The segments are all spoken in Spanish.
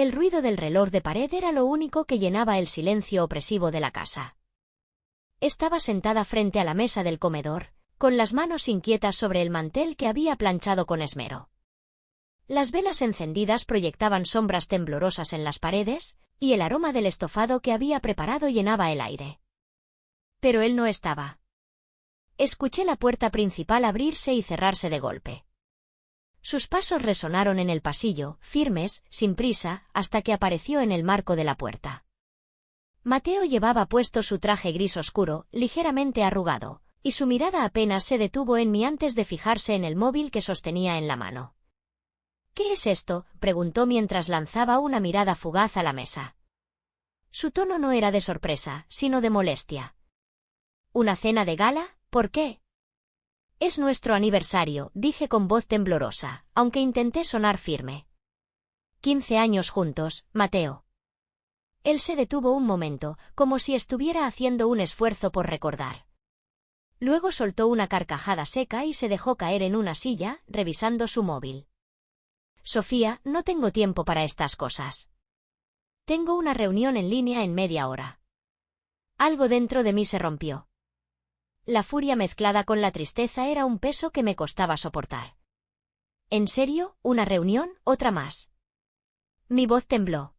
El ruido del reloj de pared era lo único que llenaba el silencio opresivo de la casa. Estaba sentada frente a la mesa del comedor, con las manos inquietas sobre el mantel que había planchado con esmero. Las velas encendidas proyectaban sombras temblorosas en las paredes, y el aroma del estofado que había preparado llenaba el aire. Pero él no estaba. Escuché la puerta principal abrirse y cerrarse de golpe. Sus pasos resonaron en el pasillo, firmes, sin prisa, hasta que apareció en el marco de la puerta. Mateo llevaba puesto su traje gris oscuro, ligeramente arrugado, y su mirada apenas se detuvo en mí antes de fijarse en el móvil que sostenía en la mano. «¿Qué es esto?», preguntó mientras lanzaba una mirada fugaz a la mesa. Su tono no era de sorpresa, sino de molestia. «¿Una cena de gala? ¿Por qué?» «Es nuestro aniversario», dije con voz temblorosa, aunque intenté sonar firme. 15 años juntos, Mateo. Él se detuvo un momento, como si estuviera haciendo un esfuerzo por recordar. Luego soltó una carcajada seca y se dejó caer en una silla, revisando su móvil. «Sofía, no tengo tiempo para estas cosas. Tengo una reunión en línea en media hora». Algo dentro de mí se rompió. La furia mezclada con la tristeza era un peso que me costaba soportar. «¿En serio? ¿Una reunión? ¿Otra más?» Mi voz tembló.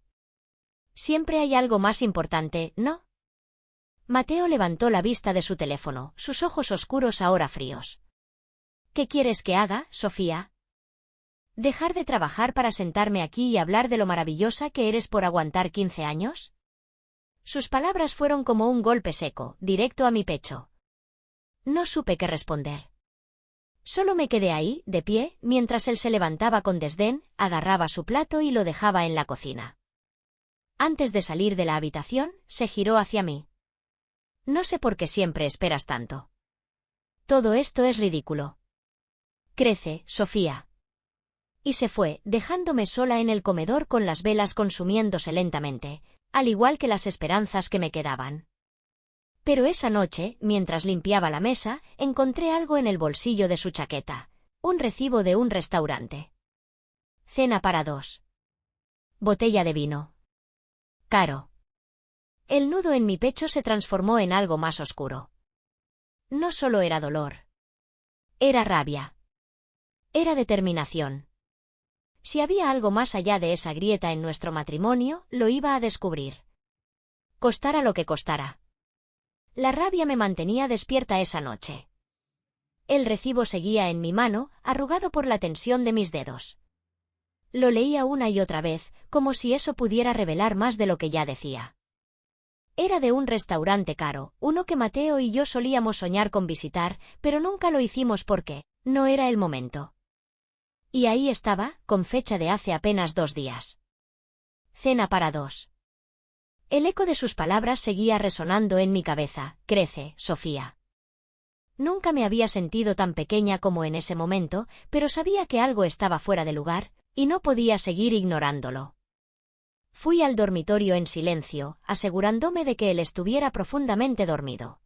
«Siempre hay algo más importante, ¿no?» Mateo levantó la vista de su teléfono, sus ojos oscuros ahora fríos. «¿Qué quieres que haga, Sofía? ¿Dejar de trabajar para sentarme aquí y hablar de lo maravillosa que eres por aguantar 15 años?» Sus palabras fueron como un golpe seco, directo a mi pecho. No supe qué responder. Solo me quedé ahí, de pie, mientras él se levantaba con desdén, agarraba su plato y lo dejaba en la cocina. Antes de salir de la habitación, se giró hacia mí. «No sé por qué siempre esperas tanto. Todo esto es ridículo. Crece, Sofía». Y se fue, dejándome sola en el comedor con las velas consumiéndose lentamente, al igual que las esperanzas que me quedaban. Pero esa noche, mientras limpiaba la mesa, encontré algo en el bolsillo de su chaqueta, un recibo de un restaurante. Cena para 2. Botella de vino. Caro. El nudo en mi pecho se transformó en algo más oscuro. No solo era dolor. Era rabia. Era determinación. Si había algo más allá de esa grieta en nuestro matrimonio, lo iba a descubrir. Costara lo que costara. La rabia me mantenía despierta esa noche. El recibo seguía en mi mano, arrugado por la tensión de mis dedos. Lo leía una y otra vez, como si eso pudiera revelar más de lo que ya decía. Era de un restaurante caro, uno que Mateo y yo solíamos soñar con visitar, pero nunca lo hicimos porque no era el momento. Y ahí estaba, con fecha de hace apenas 2 días. Cena para 2. El eco de sus palabras seguía resonando en mi cabeza. Crece, Sofía. Nunca me había sentido tan pequeña como en ese momento, pero sabía que algo estaba fuera de lugar, y no podía seguir ignorándolo. Fui al dormitorio en silencio, asegurándome de que él estuviera profundamente dormido.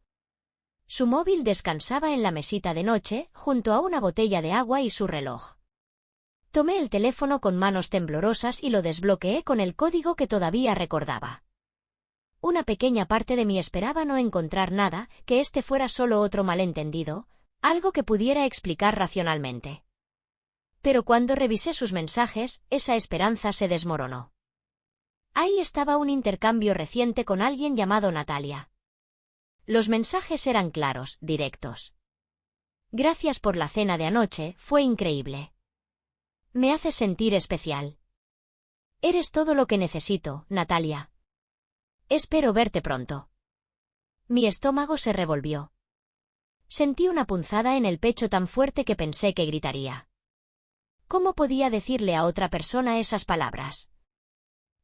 Su móvil descansaba en la mesita de noche, junto a una botella de agua y su reloj. Tomé el teléfono con manos temblorosas y lo desbloqueé con el código que todavía recordaba. Una pequeña parte de mí esperaba no encontrar nada, que este fuera solo otro malentendido, algo que pudiera explicar racionalmente. Pero cuando revisé sus mensajes, esa esperanza se desmoronó. Ahí estaba un intercambio reciente con alguien llamado Natalia. Los mensajes eran claros, directos. «Gracias por la cena de anoche, fue increíble. Me haces sentir especial. Eres todo lo que necesito, Natalia. Espero verte pronto». Mi estómago se revolvió. Sentí una punzada en el pecho tan fuerte que pensé que gritaría. ¿Cómo podía decirle a otra persona esas palabras?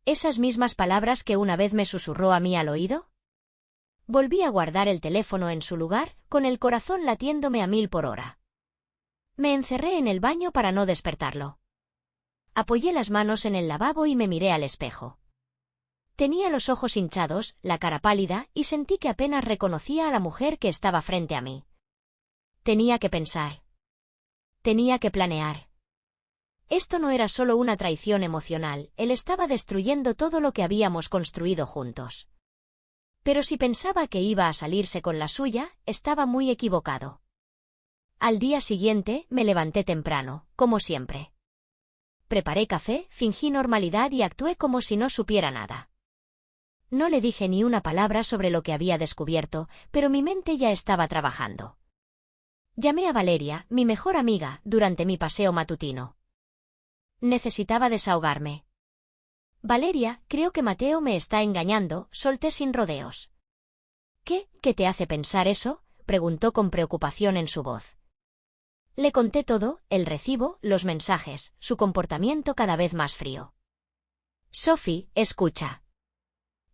¿Esas mismas palabras que una vez me susurró a mí al oído? Volví a guardar el teléfono en su lugar, con el corazón latiéndome a 1000 por hora. Me encerré en el baño para no despertarlo. Apoyé las manos en el lavabo y me miré al espejo. Tenía los ojos hinchados, la cara pálida, y sentí que apenas reconocía a la mujer que estaba frente a mí. Tenía que pensar. Tenía que planear. Esto no era solo una traición emocional, él estaba destruyendo todo lo que habíamos construido juntos. Pero si pensaba que iba a salirse con la suya, estaba muy equivocado. Al día siguiente, me levanté temprano, como siempre. Preparé café, fingí normalidad y actué como si no supiera nada. No le dije ni una palabra sobre lo que había descubierto, pero mi mente ya estaba trabajando. Llamé a Valeria, mi mejor amiga, durante mi paseo matutino. Necesitaba desahogarme. Valeria, creo que Mateo me está engañando, solté sin rodeos. ¿Qué te hace pensar eso?, preguntó con preocupación en su voz. Le conté todo, el recibo, los mensajes, su comportamiento cada vez más frío. Sophie, escucha.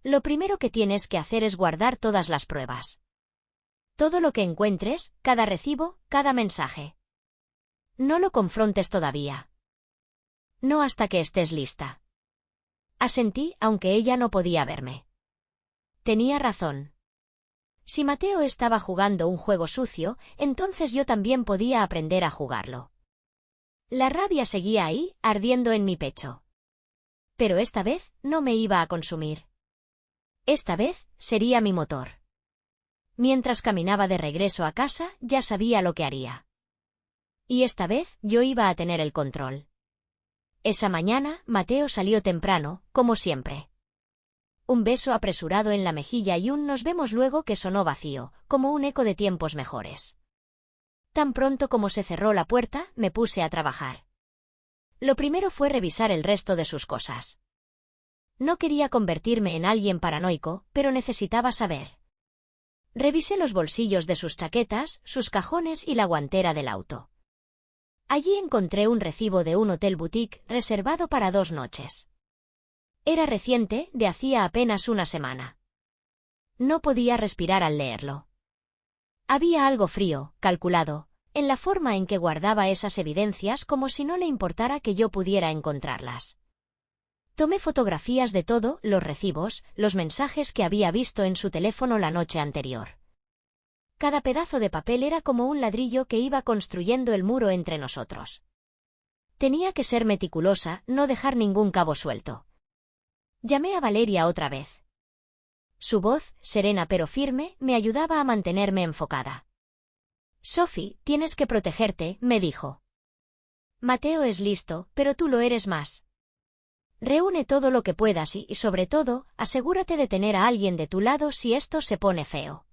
Lo primero que tienes que hacer es guardar todas las pruebas. Todo lo que encuentres, cada recibo, cada mensaje. No lo confrontes todavía. No hasta que estés lista. Asentí, aunque ella no podía verme. Tenía razón. Si Mateo estaba jugando un juego sucio, entonces yo también podía aprender a jugarlo. La rabia seguía ahí, ardiendo en mi pecho. Pero esta vez no me iba a consumir. Esta vez sería mi motor. Mientras caminaba de regreso a casa, ya sabía lo que haría. Y esta vez yo iba a tener el control. Esa mañana, Mateo salió temprano, como siempre. Un beso apresurado en la mejilla y un nos vemos luego que sonó vacío, como un eco de tiempos mejores. Tan pronto como se cerró la puerta, me puse a trabajar. Lo primero fue revisar el resto de sus cosas. No quería convertirme en alguien paranoico, pero necesitaba saber. Revisé los bolsillos de sus chaquetas, sus cajones y la guantera del auto. Allí encontré un recibo de un hotel boutique reservado para 2 noches. Era reciente, de hacía apenas una semana. No podía respirar al leerlo. Había algo frío, calculado, en la forma en que guardaba esas evidencias como si no le importara que yo pudiera encontrarlas. Tomé fotografías de todo, los recibos, los mensajes que había visto en su teléfono la noche anterior. Cada pedazo de papel era como un ladrillo que iba construyendo el muro entre nosotros. Tenía que ser meticulosa, no dejar ningún cabo suelto. Llamé a Valeria otra vez. Su voz, serena pero firme, me ayudaba a mantenerme enfocada. Sophie, tienes que protegerte, me dijo. Mateo es listo, pero tú lo eres más. Reúne todo lo que puedas y, sobre todo, asegúrate de tener a alguien de tu lado si esto se pone feo.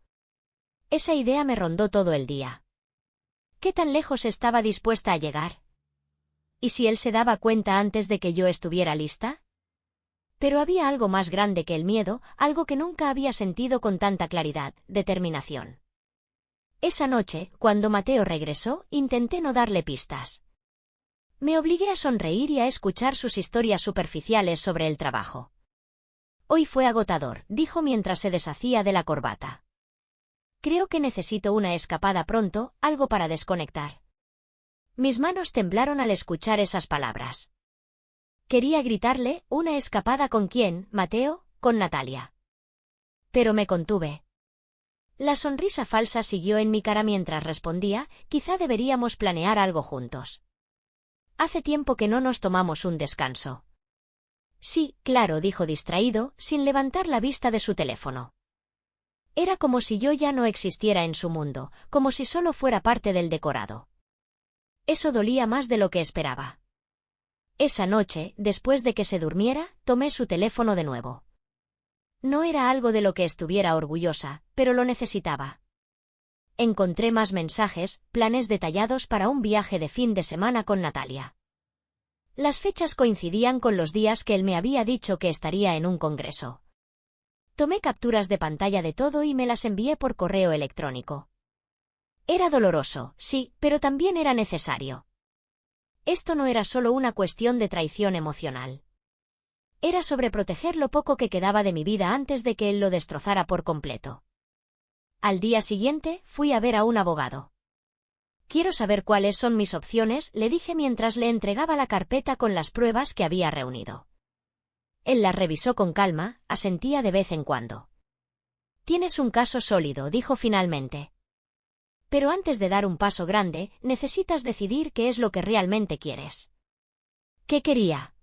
Esa idea me rondó todo el día. ¿Qué tan lejos estaba dispuesta a llegar? ¿Y si él se daba cuenta antes de que yo estuviera lista? Pero había algo más grande que el miedo, algo que nunca había sentido con tanta claridad, determinación. Esa noche, cuando Mateo regresó, intenté no darle pistas. Me obligué a sonreír y a escuchar sus historias superficiales sobre el trabajo. Hoy fue agotador, dijo mientras se deshacía de la corbata. Creo que necesito una escapada pronto, algo para desconectar. Mis manos temblaron al escuchar esas palabras. Quería gritarle, ¿una escapada con quién, Mateo? Con Natalia. Pero me contuve. La sonrisa falsa siguió en mi cara mientras respondía, quizá deberíamos planear algo juntos. Hace tiempo que no nos tomamos un descanso. Sí, claro, dijo distraído, sin levantar la vista de su teléfono. Era como si yo ya no existiera en su mundo, como si solo fuera parte del decorado. Eso dolía más de lo que esperaba. Esa noche, después de que se durmiera, tomé su teléfono de nuevo. No era algo de lo que estuviera orgullosa, pero lo necesitaba. Encontré más mensajes, planes detallados para un viaje de fin de semana con Natalia. Las fechas coincidían con los días que él me había dicho que estaría en un congreso. Tomé capturas de pantalla de todo y me las envié por correo electrónico. Era doloroso, sí, pero también era necesario. Esto no era solo una cuestión de traición emocional. Era sobre proteger lo poco que quedaba de mi vida antes de que él lo destrozara por completo. Al día siguiente, fui a ver a un abogado. Quiero saber cuáles son mis opciones, le dije mientras le entregaba la carpeta con las pruebas que había reunido. Él las revisó con calma, asentía de vez en cuando. Tienes un caso sólido, dijo finalmente. Pero antes de dar un paso grande, necesitas decidir qué es lo que realmente quieres. ¿Qué quería?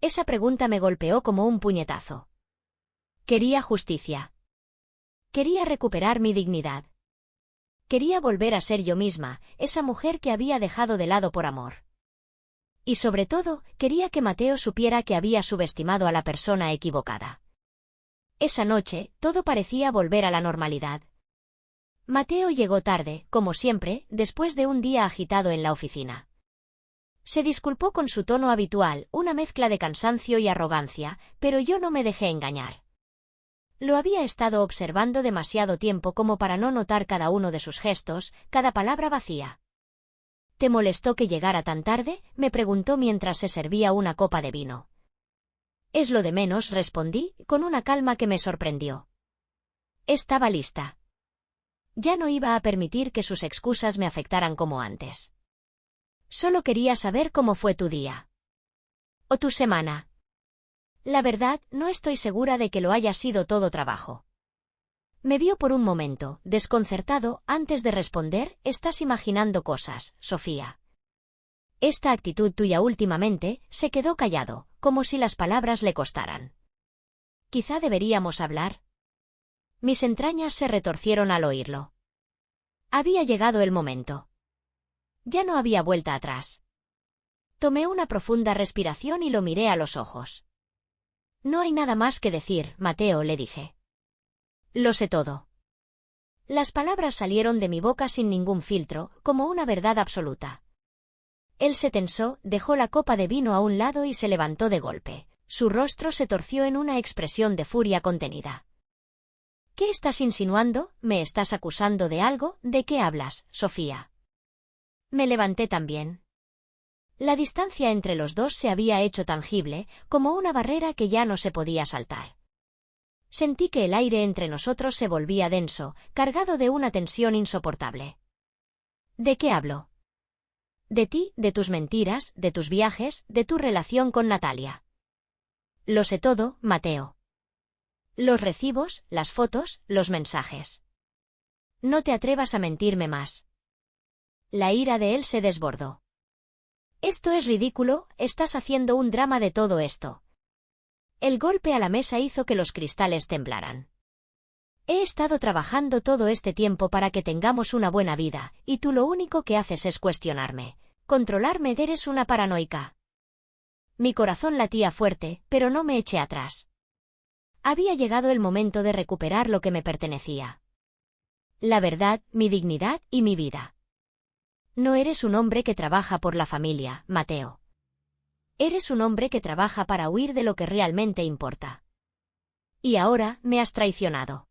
Esa pregunta me golpeó como un puñetazo. Quería justicia. Quería recuperar mi dignidad. Quería volver a ser yo misma, esa mujer que había dejado de lado por amor. Y sobre todo, quería que Mateo supiera que había subestimado a la persona equivocada. Esa noche, todo parecía volver a la normalidad. Mateo llegó tarde, como siempre, después de un día agitado en la oficina. Se disculpó con su tono habitual, una mezcla de cansancio y arrogancia, pero yo no me dejé engañar. Lo había estado observando demasiado tiempo como para no notar cada uno de sus gestos, cada palabra vacía. ¿Te molestó que llegara tan tarde?, me preguntó mientras se servía una copa de vino. Es lo de menos, respondí, con una calma que me sorprendió. Estaba lista. Ya no iba a permitir que sus excusas me afectaran como antes. Solo quería saber cómo fue tu día. ¿O tu semana? La verdad, no estoy segura de que lo haya sido todo trabajo. Me vio por un momento, desconcertado, antes de responder, estás imaginando cosas, Sofía. Esta actitud tuya últimamente, se quedó callado, como si las palabras le costaran. Quizá deberíamos hablar. Mis entrañas se retorcieron al oírlo. Había llegado el momento. Ya no había vuelta atrás. Tomé una profunda respiración y lo miré a los ojos. No hay nada más que decir, Mateo, le dije. Lo sé todo. Las palabras salieron de mi boca sin ningún filtro, como una verdad absoluta. Él se tensó, dejó la copa de vino a un lado y se levantó de golpe. Su rostro se torció en una expresión de furia contenida. ¿Qué estás insinuando? ¿Me estás acusando de algo? ¿De qué hablas, Sofía? Me levanté también. La distancia entre los dos se había hecho tangible, como una barrera que ya no se podía saltar. Sentí que el aire entre nosotros se volvía denso, cargado de una tensión insoportable. ¿De qué hablo? De ti, de tus mentiras, de tus viajes, de tu relación con Natalia. Lo sé todo, Mateo. Los recibos, las fotos, los mensajes. No te atrevas a mentirme más. La ira de él se desbordó. Esto es ridículo, estás haciendo un drama de todo esto. El golpe a la mesa hizo que los cristales temblaran. He estado trabajando todo este tiempo para que tengamos una buena vida, y tú lo único que haces es cuestionarme. Controlarme, eres una paranoica. Mi corazón latía fuerte, pero no me eché atrás. Había llegado el momento de recuperar lo que me pertenecía. La verdad, mi dignidad y mi vida. No eres un hombre que trabaja por la familia, Mateo. Eres un hombre que trabaja para huir de lo que realmente importa. Y ahora me has traicionado.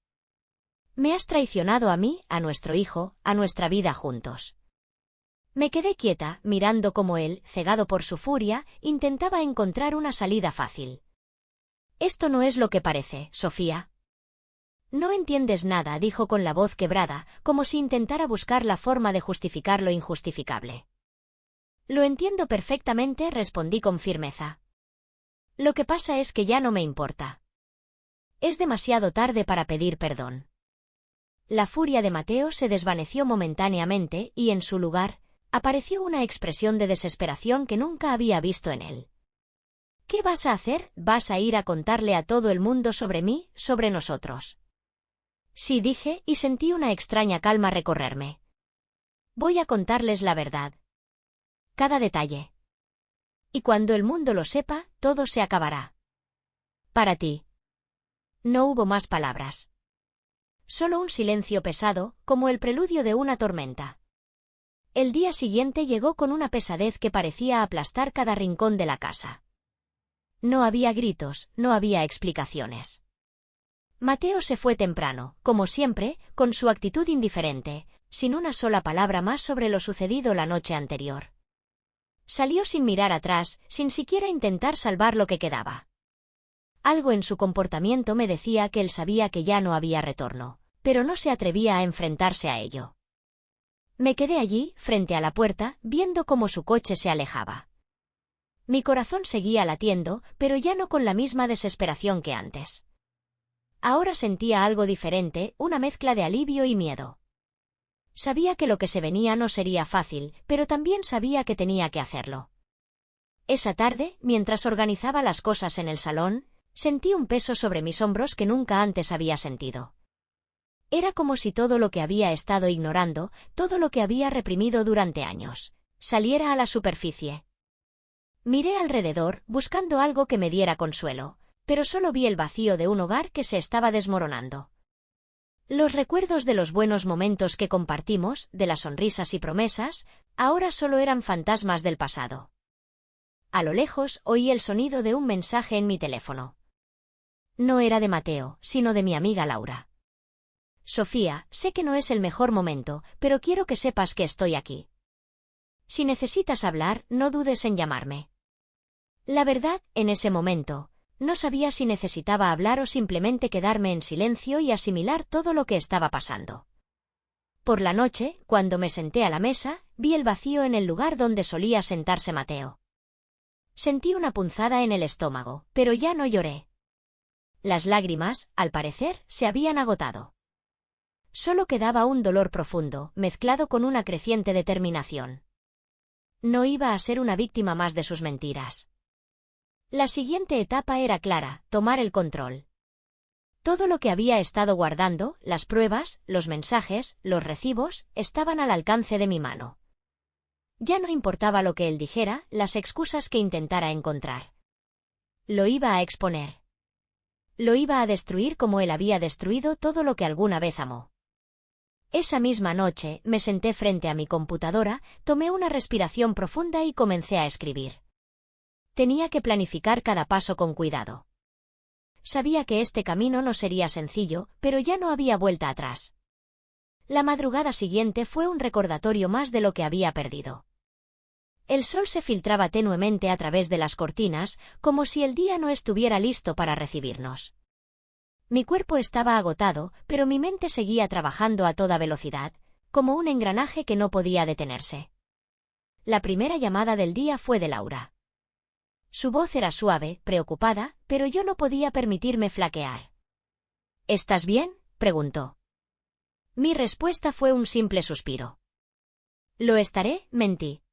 Me has traicionado a mí, a nuestro hijo, a nuestra vida juntos. Me quedé quieta, mirando cómo él, cegado por su furia, intentaba encontrar una salida fácil. Esto no es lo que parece, Sofía. No entiendes nada, dijo con la voz quebrada, como si intentara buscar la forma de justificar lo injustificable. Lo entiendo perfectamente, respondí con firmeza. Lo que pasa es que ya no me importa. Es demasiado tarde para pedir perdón. La furia de Mateo se desvaneció momentáneamente y, en su lugar, apareció una expresión de desesperación que nunca había visto en él. ¿Qué vas a hacer? ¿Vas a ir a contarle a todo el mundo sobre mí, sobre nosotros? Sí, dije, y sentí una extraña calma recorrerme. Voy a contarles la verdad. Cada detalle. Y cuando el mundo lo sepa, todo se acabará. Para ti. No hubo más palabras. Solo un silencio pesado, como el preludio de una tormenta. El día siguiente llegó con una pesadez que parecía aplastar cada rincón de la casa. No había gritos, no había explicaciones. Mateo se fue temprano, como siempre, con su actitud indiferente, sin una sola palabra más sobre lo sucedido la noche anterior. Salió sin mirar atrás, sin siquiera intentar salvar lo que quedaba. Algo en su comportamiento me decía que él sabía que ya no había retorno, pero no se atrevía a enfrentarse a ello. Me quedé allí, frente a la puerta, viendo cómo su coche se alejaba. Mi corazón seguía latiendo, pero ya no con la misma desesperación que antes. Ahora sentía algo diferente, una mezcla de alivio y miedo. Sabía que lo que se venía no sería fácil, pero también sabía que tenía que hacerlo. Esa tarde, mientras organizaba las cosas en el salón, sentí un peso sobre mis hombros que nunca antes había sentido. Era como si todo lo que había estado ignorando, todo lo que había reprimido durante años, saliera a la superficie. Miré alrededor, buscando algo que me diera consuelo, pero solo vi el vacío de un hogar que se estaba desmoronando. Los recuerdos de los buenos momentos que compartimos, de las sonrisas y promesas, ahora solo eran fantasmas del pasado. A lo lejos oí el sonido de un mensaje en mi teléfono. No era de Mateo, sino de mi amiga Laura. Sofía, sé que no es el mejor momento, pero quiero que sepas que estoy aquí. Si necesitas hablar, no dudes en llamarme. La verdad, en ese momento, no sabía si necesitaba hablar o simplemente quedarme en silencio y asimilar todo lo que estaba pasando. Por la noche, cuando me senté a la mesa, vi el vacío en el lugar donde solía sentarse Mateo. Sentí una punzada en el estómago, pero ya no lloré. Las lágrimas, al parecer, se habían agotado. Solo quedaba un dolor profundo, mezclado con una creciente determinación. No iba a ser una víctima más de sus mentiras. La siguiente etapa era clara: tomar el control. Todo lo que había estado guardando, las pruebas, los mensajes, los recibos, estaban al alcance de mi mano. Ya no importaba lo que él dijera, las excusas que intentara encontrar. Lo iba a exponer. Lo iba a destruir como él había destruido todo lo que alguna vez amó. Esa misma noche, me senté frente a mi computadora, tomé una respiración profunda y comencé a escribir. Tenía que planificar cada paso con cuidado. Sabía que este camino no sería sencillo, pero ya no había vuelta atrás. La madrugada siguiente fue un recordatorio más de lo que había perdido. El sol se filtraba tenuemente a través de las cortinas, como si el día no estuviera listo para recibirnos. Mi cuerpo estaba agotado, pero mi mente seguía trabajando a toda velocidad, como un engranaje que no podía detenerse. La primera llamada del día fue de Laura. Su voz era suave, preocupada, pero yo no podía permitirme flaquear. ¿Estás bien?, preguntó. Mi respuesta fue un simple suspiro. Lo estaré, mentí.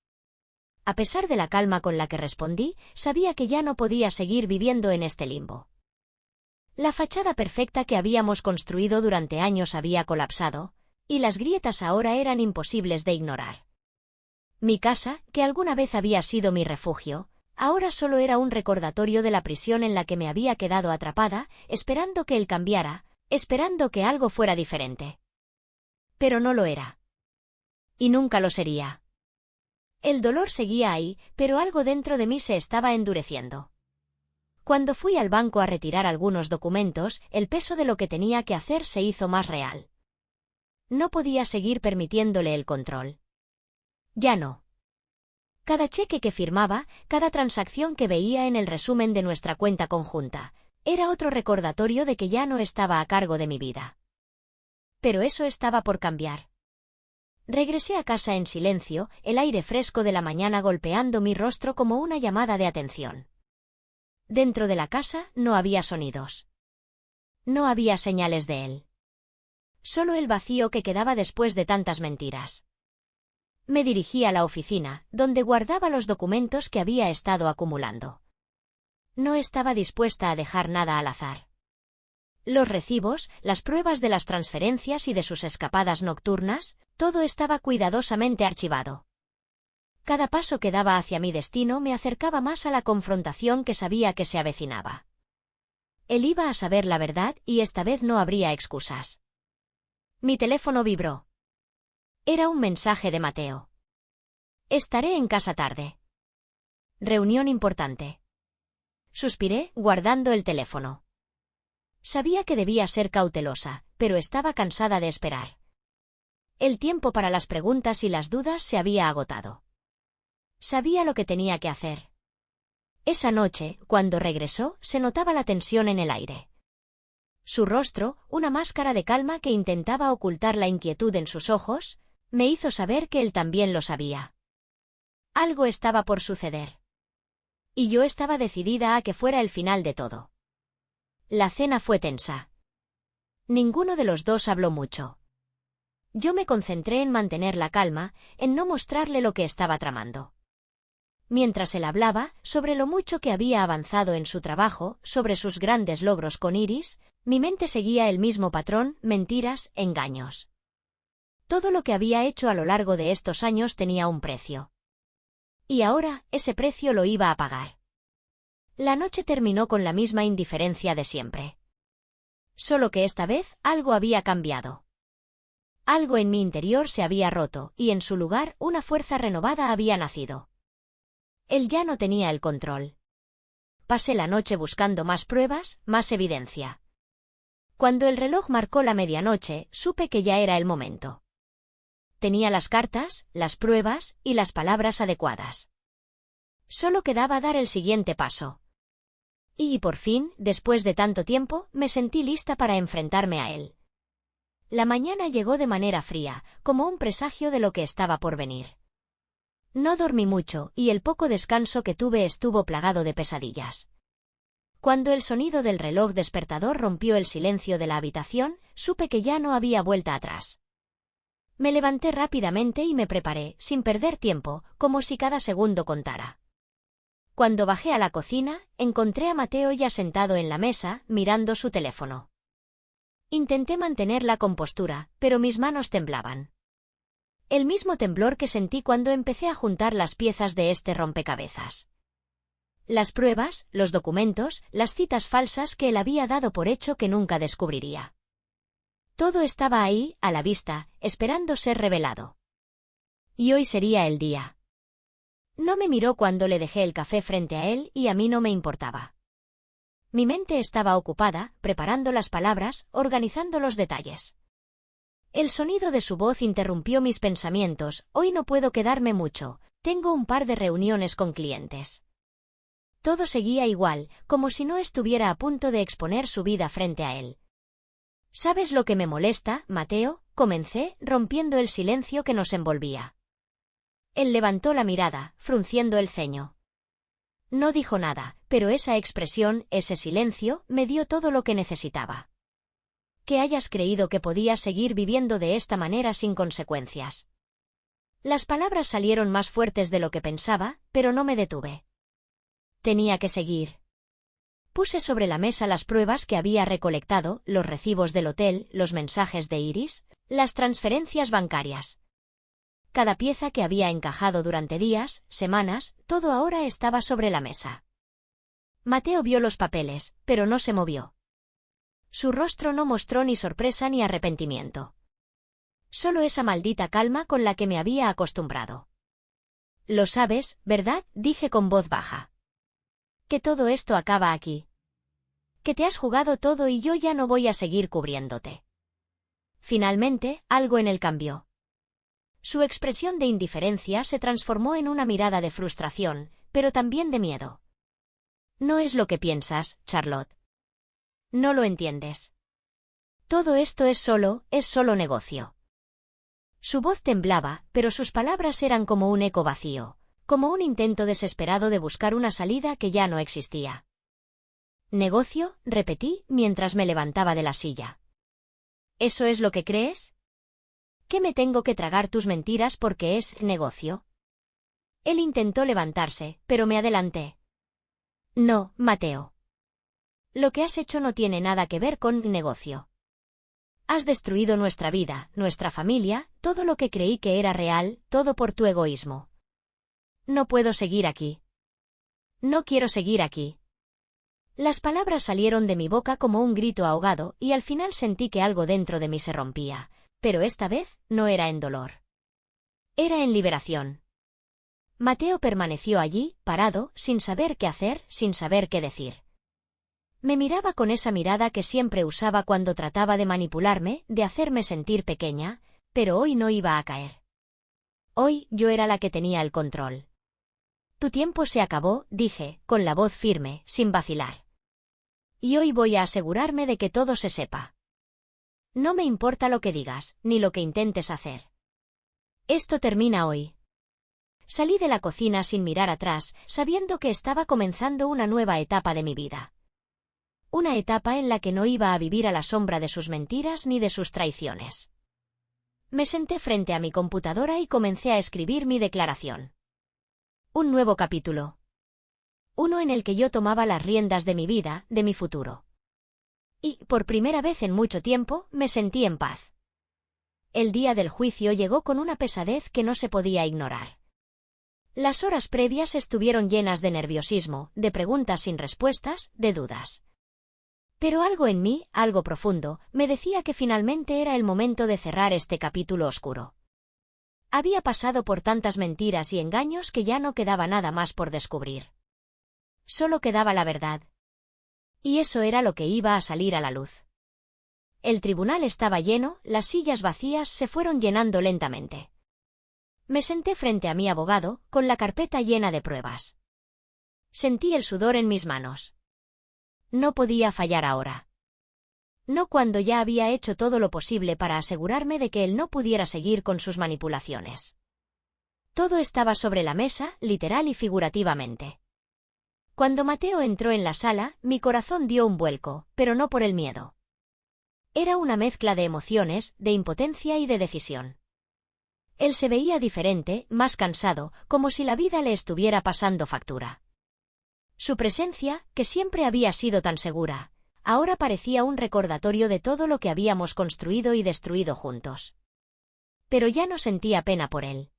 A pesar de la calma con la que respondí, sabía que ya no podía seguir viviendo en este limbo. La fachada perfecta que habíamos construido durante años había colapsado, y las grietas ahora eran imposibles de ignorar. Mi casa, que alguna vez había sido mi refugio, ahora solo era un recordatorio de la prisión en la que me había quedado atrapada, esperando que él cambiara, esperando que algo fuera diferente. Pero no lo era. Y nunca lo sería. El dolor seguía ahí, pero algo dentro de mí se estaba endureciendo. Cuando fui al banco a retirar algunos documentos, el peso de lo que tenía que hacer se hizo más real. No podía seguir permitiéndole el control. Ya no. Cada cheque que firmaba, cada transacción que veía en el resumen de nuestra cuenta conjunta, era otro recordatorio de que ya no estaba a cargo de mi vida. Pero eso estaba por cambiar. Regresé a casa en silencio, el aire fresco de la mañana golpeando mi rostro como una llamada de atención. Dentro de la casa no había sonidos. No había señales de él. Solo el vacío que quedaba después de tantas mentiras. Me dirigí a la oficina, donde guardaba los documentos que había estado acumulando. No estaba dispuesta a dejar nada al azar. Los recibos, las pruebas de las transferencias y de sus escapadas nocturnas, todo estaba cuidadosamente archivado. Cada paso que daba hacia mi destino me acercaba más a la confrontación que sabía que se avecinaba. Él iba a saber la verdad y esta vez no habría excusas. Mi teléfono vibró. Era un mensaje de Mateo. Estaré en casa tarde. Reunión importante. Suspiré, guardando el teléfono. Sabía que debía ser cautelosa, pero estaba cansada de esperar. El tiempo para las preguntas y las dudas se había agotado. Sabía lo que tenía que hacer. Esa noche, cuando regresó, se notaba la tensión en el aire. Su rostro, una máscara de calma que intentaba ocultar la inquietud en sus ojos, me hizo saber que él también lo sabía. Algo estaba por suceder. Y yo estaba decidida a que fuera el final de todo. La cena fue tensa. Ninguno de los dos habló mucho. Yo me concentré en mantener la calma, en no mostrarle lo que estaba tramando. Mientras él hablaba sobre lo mucho que había avanzado en su trabajo, sobre sus grandes logros con Iris, mi mente seguía el mismo patrón: mentiras, engaños. Todo lo que había hecho a lo largo de estos años tenía un precio. Y ahora, ese precio lo iba a pagar. La noche terminó con la misma indiferencia de siempre. Solo que esta vez algo había cambiado. Algo en mi interior se había roto, y en su lugar una fuerza renovada había nacido. Él ya no tenía el control. Pasé la noche buscando más pruebas, más evidencia. Cuando el reloj marcó la medianoche, supe que ya era el momento. Tenía las cartas, las pruebas y las palabras adecuadas. Solo quedaba dar el siguiente paso. Y por fin, después de tanto tiempo, me sentí lista para enfrentarme a él. La mañana llegó de manera fría, como un presagio de lo que estaba por venir. No dormí mucho, y el poco descanso que tuve estuvo plagado de pesadillas. Cuando el sonido del reloj despertador rompió el silencio de la habitación, supe que ya no había vuelta atrás. Me levanté rápidamente y me preparé, sin perder tiempo, como si cada segundo contara. Cuando bajé a la cocina, encontré a Mateo ya sentado en la mesa, mirando su teléfono. Intenté mantener la compostura, pero mis manos temblaban. El mismo temblor que sentí cuando empecé a juntar las piezas de este rompecabezas. Las pruebas, los documentos, las citas falsas que él había dado por hecho que nunca descubriría. Todo estaba ahí, a la vista, esperando ser revelado. Y hoy sería el día. No me miró cuando le dejé el café frente a él y a mí no me importaba. Mi mente estaba ocupada, preparando las palabras, organizando los detalles. El sonido de su voz interrumpió mis pensamientos: hoy no puedo quedarme mucho, tengo un par de reuniones con clientes. Todo seguía igual, como si no estuviera a punto de exponer su vida frente a él. ¿Sabes lo que me molesta, Mateo?, comencé, rompiendo el silencio que nos envolvía. Él levantó la mirada, frunciendo el ceño. No dijo nada, pero esa expresión, ese silencio, me dio todo lo que necesitaba. Que hayas creído que podías seguir viviendo de esta manera sin consecuencias. Las palabras salieron más fuertes de lo que pensaba, pero no me detuve. Tenía que seguir. Puse sobre la mesa las pruebas que había recolectado, los recibos del hotel, los mensajes de Iris, las transferencias bancarias. Cada pieza que había encajado durante días, semanas, todo ahora estaba sobre la mesa. Mateo vio los papeles, pero no se movió. Su rostro no mostró ni sorpresa ni arrepentimiento. Solo esa maldita calma con la que me había acostumbrado. Lo sabes, ¿verdad?, dije con voz baja. Que todo esto acaba aquí. Que te has jugado todo y yo ya no voy a seguir cubriéndote. Finalmente, algo en él cambió. Su expresión de indiferencia se transformó en una mirada de frustración, pero también de miedo. No es lo que piensas, Charlotte. No lo entiendes. Todo esto es solo negocio. Su voz temblaba, pero sus palabras eran como un eco vacío, como un intento desesperado de buscar una salida que ya no existía. ¿Negocio?, repetí, mientras me levantaba de la silla. ¿Eso es lo que crees? ¿Que me tengo que tragar tus mentiras porque es negocio? Él intentó levantarse, pero me adelanté. No, Mateo. Lo que has hecho no tiene nada que ver con negocio. Has destruido nuestra vida, nuestra familia, todo lo que creí que era real, todo por tu egoísmo. No puedo seguir aquí. No quiero seguir aquí. Las palabras salieron de mi boca como un grito ahogado y al final sentí que algo dentro de mí se rompía, pero esta vez no era en dolor. Era en liberación. Mateo permaneció allí, parado, sin saber qué hacer, sin saber qué decir. Me miraba con esa mirada que siempre usaba cuando trataba de manipularme, de hacerme sentir pequeña, pero hoy no iba a caer. Hoy yo era la que tenía el control. Tu tiempo se acabó, dije, con la voz firme, sin vacilar. Y hoy voy a asegurarme de que todo se sepa. No me importa lo que digas, ni lo que intentes hacer. Esto termina hoy. Salí de la cocina sin mirar atrás, sabiendo que estaba comenzando una nueva etapa de mi vida. Una etapa en la que no iba a vivir a la sombra de sus mentiras ni de sus traiciones. Me senté frente a mi computadora y comencé a escribir mi declaración. Un nuevo capítulo. Uno en el que yo tomaba las riendas de mi vida, de mi futuro. Y, por primera vez en mucho tiempo, me sentí en paz. El día del juicio llegó con una pesadez que no se podía ignorar. Las horas previas estuvieron llenas de nerviosismo, de preguntas sin respuestas, de dudas. Pero algo en mí, algo profundo, me decía que finalmente era el momento de cerrar este capítulo oscuro. Había pasado por tantas mentiras y engaños que ya no quedaba nada más por descubrir. Solo quedaba la verdad. Y eso era lo que iba a salir a la luz. El tribunal estaba lleno, las sillas vacías se fueron llenando lentamente. Me senté frente a mi abogado, con la carpeta llena de pruebas. Sentí el sudor en mis manos. No podía fallar ahora. No cuando ya había hecho todo lo posible para asegurarme de que él no pudiera seguir con sus manipulaciones. Todo estaba sobre la mesa, literal y figurativamente. Cuando Mateo entró en la sala, mi corazón dio un vuelco, pero no por el miedo. Era una mezcla de emociones, de impotencia y de decisión. Él se veía diferente, más cansado, como si la vida le estuviera pasando factura. Su presencia, que siempre había sido tan segura, ahora parecía un recordatorio de todo lo que habíamos construido y destruido juntos. Pero ya no sentía pena por él.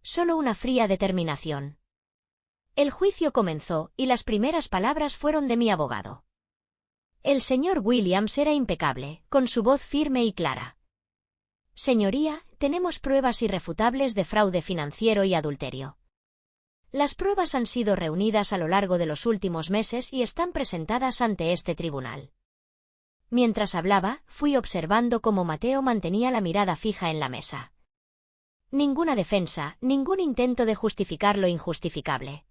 Solo una fría determinación. El juicio comenzó, y las primeras palabras fueron de mi abogado. El señor Williams era impecable, con su voz firme y clara. Señoría, tenemos pruebas irrefutables de fraude financiero y adulterio. Las pruebas han sido reunidas a lo largo de los últimos meses y están presentadas ante este tribunal. Mientras hablaba, fui observando cómo Mateo mantenía la mirada fija en la mesa. Ninguna defensa, ningún intento de justificar lo injustificable.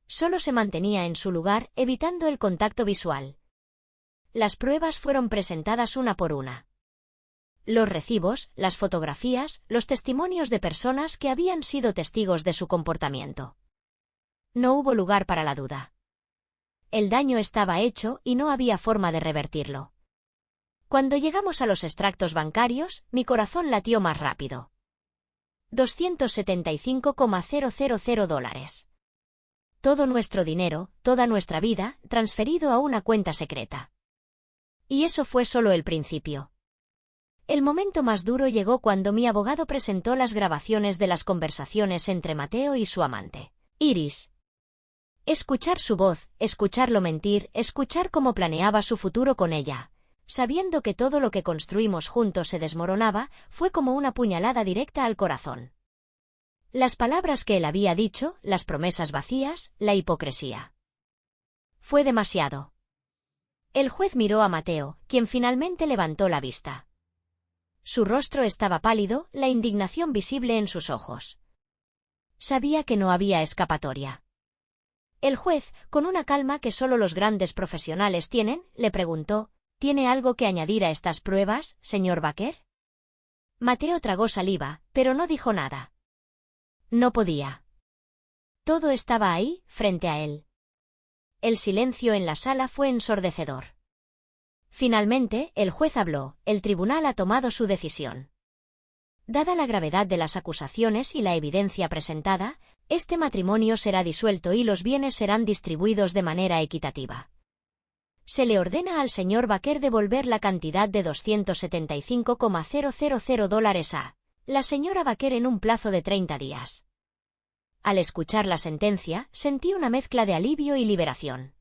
Solo se mantenía en su lugar, evitando el contacto visual. Las pruebas fueron presentadas una por una. Los recibos, las fotografías, los testimonios de personas que habían sido testigos de su comportamiento. No hubo lugar para la duda. El daño estaba hecho y no había forma de revertirlo. Cuando llegamos a los extractos bancarios, mi corazón latió más rápido. $275,000. Todo nuestro dinero, toda nuestra vida, transferido a una cuenta secreta. Y eso fue solo el principio. El momento más duro llegó cuando mi abogado presentó las grabaciones de las conversaciones entre Mateo y su amante, Iris. Escuchar su voz, escucharlo mentir, escuchar cómo planeaba su futuro con ella, sabiendo que todo lo que construimos juntos se desmoronaba, fue como una puñalada directa al corazón. Las palabras que él había dicho, las promesas vacías, la hipocresía. Fue demasiado. El juez miró a Mateo, quien finalmente levantó la vista. Su rostro estaba pálido, la indignación visible en sus ojos. Sabía que no había escapatoria. El juez, con una calma que solo los grandes profesionales tienen, le preguntó: ¿Tiene algo que añadir a estas pruebas, señor Baker? Mateo tragó saliva, pero no dijo nada. No podía. Todo estaba ahí, frente a él. El silencio en la sala fue ensordecedor. Finalmente, el juez habló, el tribunal ha tomado su decisión. Dada la gravedad de las acusaciones y la evidencia presentada, este matrimonio será disuelto y los bienes serán distribuidos de manera equitativa. Se le ordena al señor Baker devolver la cantidad de $275,000 a la señora Baker en un plazo de 30 días. Al escuchar la sentencia, sentí una mezcla de alivio y liberación.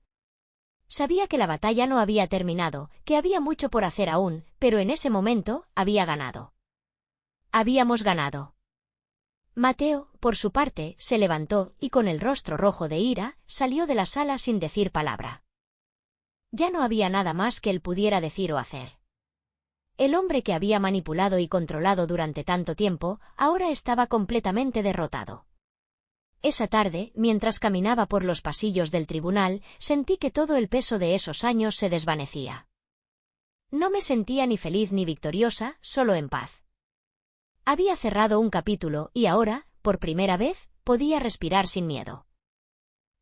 Sabía que la batalla no había terminado, que había mucho por hacer aún, pero en ese momento, había ganado. Habíamos ganado. Mateo, por su parte, se levantó y con el rostro rojo de ira, salió de la sala sin decir palabra. Ya no había nada más que él pudiera decir o hacer. El hombre que había manipulado y controlado durante tanto tiempo, ahora estaba completamente derrotado. Esa tarde, mientras caminaba por los pasillos del tribunal, sentí que todo el peso de esos años se desvanecía. No me sentía ni feliz ni victoriosa, solo en paz. Había cerrado un capítulo y ahora, por primera vez, podía respirar sin miedo.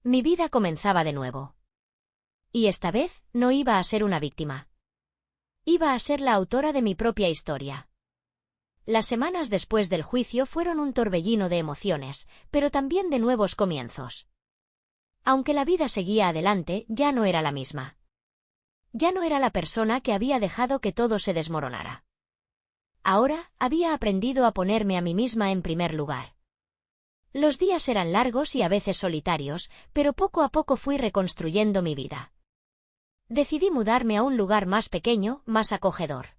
Mi vida comenzaba de nuevo. Y esta vez, no iba a ser una víctima. Iba a ser la autora de mi propia historia. Las semanas después del juicio fueron un torbellino de emociones, pero también de nuevos comienzos. Aunque la vida seguía adelante, ya no era la misma. Ya no era la persona que había dejado que todo se desmoronara. Ahora, había aprendido a ponerme a mí misma en primer lugar. Los días eran largos y a veces solitarios, pero poco a poco fui reconstruyendo mi vida. Decidí mudarme a un lugar más pequeño, más acogedor.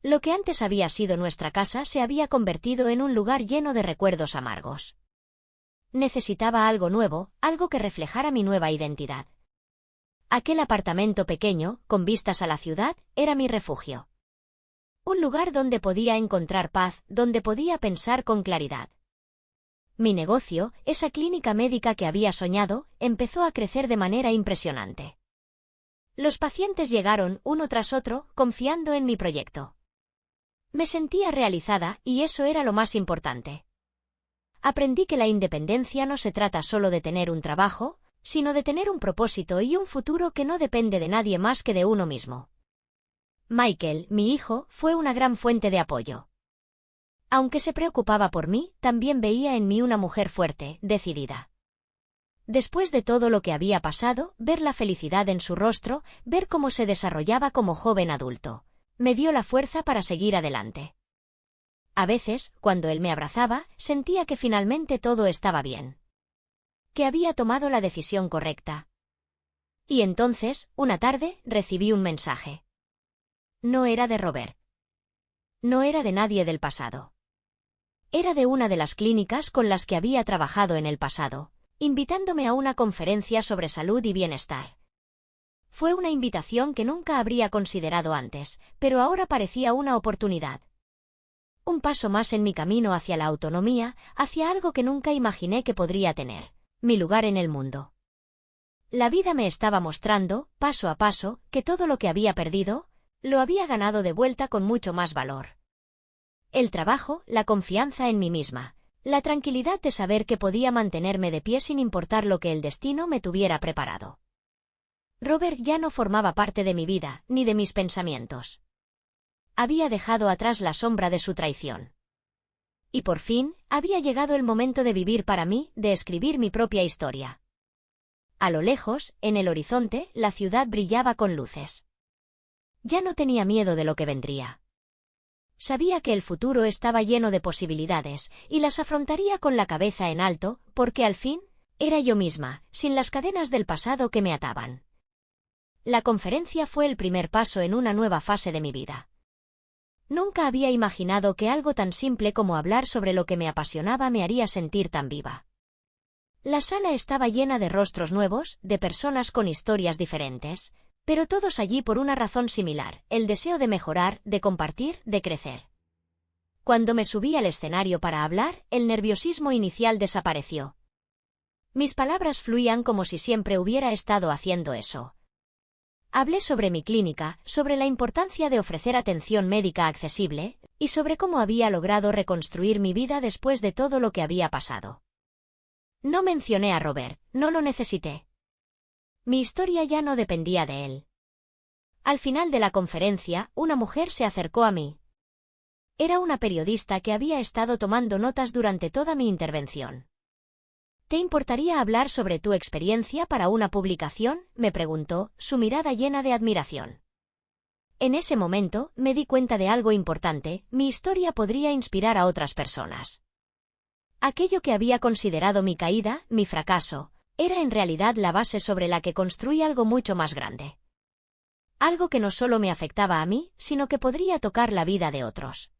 Lo que antes había sido nuestra casa se había convertido en un lugar lleno de recuerdos amargos. Necesitaba algo nuevo, algo que reflejara mi nueva identidad. Aquel apartamento pequeño, con vistas a la ciudad, era mi refugio. Un lugar donde podía encontrar paz, donde podía pensar con claridad. Mi negocio, esa clínica médica que había soñado, empezó a crecer de manera impresionante. Los pacientes llegaron uno tras otro, confiando en mi proyecto. Me sentía realizada, y eso era lo más importante. Aprendí que la independencia no se trata solo de tener un trabajo, sino de tener un propósito y un futuro que no depende de nadie más que de uno mismo. Michael, mi hijo, fue una gran fuente de apoyo. Aunque se preocupaba por mí, también veía en mí una mujer fuerte, decidida. Después de todo lo que había pasado, ver la felicidad en su rostro, ver cómo se desarrollaba como joven adulto, me dio la fuerza para seguir adelante. A veces, cuando él me abrazaba, sentía que finalmente todo estaba bien. Que había tomado la decisión correcta. Y entonces, una tarde, recibí un mensaje. No era de Robert. No era de nadie del pasado. Era de una de las clínicas con las que había trabajado en el pasado, invitándome a una conferencia sobre salud y bienestar. Fue una invitación que nunca habría considerado antes, pero ahora parecía una oportunidad. Un paso más en mi camino hacia la autonomía, hacia algo que nunca imaginé que podría tener, mi lugar en el mundo. La vida me estaba mostrando, paso a paso, que todo lo que había perdido, lo había ganado de vuelta con mucho más valor. El trabajo, la confianza en mí misma, la tranquilidad de saber que podía mantenerme de pie sin importar lo que el destino me tuviera preparado. Robert ya no formaba parte de mi vida, ni de mis pensamientos. Había dejado atrás la sombra de su traición. Y por fin, había llegado el momento de vivir para mí, de escribir mi propia historia. A lo lejos, en el horizonte, la ciudad brillaba con luces. Ya no tenía miedo de lo que vendría. Sabía que el futuro estaba lleno de posibilidades, y las afrontaría con la cabeza en alto, porque al fin, era yo misma, sin las cadenas del pasado que me ataban. La conferencia fue el primer paso en una nueva fase de mi vida. Nunca había imaginado que algo tan simple como hablar sobre lo que me apasionaba me haría sentir tan viva. La sala estaba llena de rostros nuevos, de personas con historias diferentes, pero todos allí por una razón similar, el deseo de mejorar, de compartir, de crecer. Cuando me subí al escenario para hablar, el nerviosismo inicial desapareció. Mis palabras fluían como si siempre hubiera estado haciendo eso. Hablé sobre mi clínica, sobre la importancia de ofrecer atención médica accesible, y sobre cómo había logrado reconstruir mi vida después de todo lo que había pasado. No mencioné a Robert, no lo necesité. Mi historia ya no dependía de él. Al final de la conferencia, una mujer se acercó a mí. Era una periodista que había estado tomando notas durante toda mi intervención. ¿Te importaría hablar sobre tu experiencia para una publicación?, me preguntó, su mirada llena de admiración. En ese momento, me di cuenta de algo importante, mi historia podría inspirar a otras personas. Aquello que había considerado mi caída, mi fracaso, era en realidad la base sobre la que construí algo mucho más grande. Algo que no solo me afectaba a mí, sino que podría tocar la vida de otros.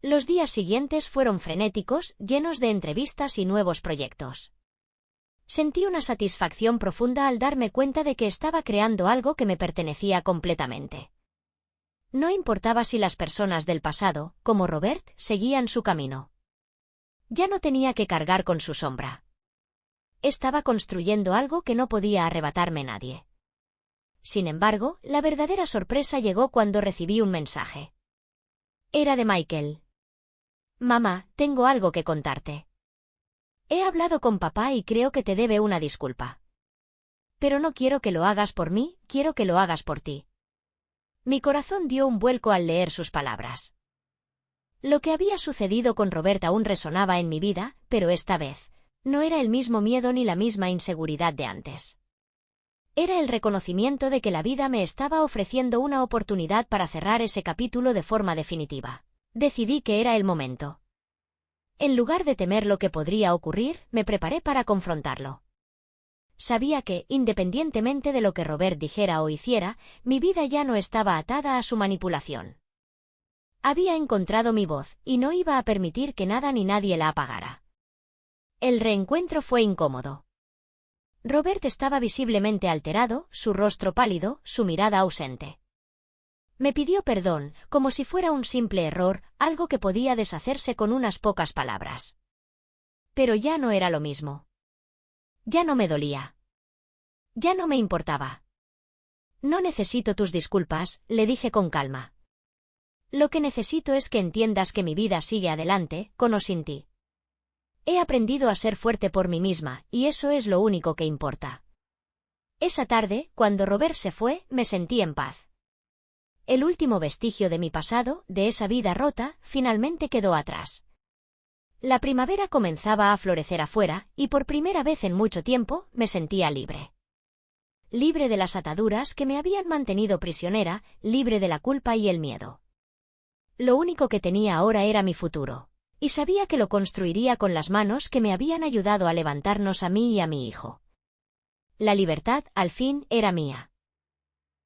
Los días siguientes fueron frenéticos, llenos de entrevistas y nuevos proyectos. Sentí una satisfacción profunda al darme cuenta de que estaba creando algo que me pertenecía completamente. No importaba si las personas del pasado, como Robert, seguían su camino. Ya no tenía que cargar con su sombra. Estaba construyendo algo que no podía arrebatarme nadie. Sin embargo, la verdadera sorpresa llegó cuando recibí un mensaje. Era de Michael. Mamá, tengo algo que contarte. He hablado con papá y creo que te debe una disculpa. Pero no quiero que lo hagas por mí, quiero que lo hagas por ti. Mi corazón dio un vuelco al leer sus palabras. Lo que había sucedido con Robert aún resonaba en mi vida, pero esta vez no era el mismo miedo ni la misma inseguridad de antes. Era el reconocimiento de que la vida me estaba ofreciendo una oportunidad para cerrar ese capítulo de forma definitiva. Decidí que era el momento. En lugar de temer lo que podría ocurrir, me preparé para confrontarlo. Sabía que, independientemente de lo que Robert dijera o hiciera, mi vida ya no estaba atada a su manipulación. Había encontrado mi voz, y no iba a permitir que nada ni nadie la apagara. El reencuentro fue incómodo. Robert estaba visiblemente alterado, su rostro pálido, su mirada ausente. Me pidió perdón, como si fuera un simple error, algo que podía deshacerse con unas pocas palabras. Pero ya no era lo mismo. Ya no me dolía. Ya no me importaba. No necesito tus disculpas, le dije con calma. Lo que necesito es que entiendas que mi vida sigue adelante, con o sin ti. He aprendido a ser fuerte por mí misma, y eso es lo único que importa. Esa tarde, cuando Robert se fue, me sentí en paz. El último vestigio de mi pasado, de esa vida rota, finalmente quedó atrás. La primavera comenzaba a florecer afuera, y por primera vez en mucho tiempo, me sentía libre. Libre de las ataduras que me habían mantenido prisionera, libre de la culpa y el miedo. Lo único que tenía ahora era mi futuro. Y sabía que lo construiría con las manos que me habían ayudado a levantarnos a mí y a mi hijo. La libertad, al fin, era mía.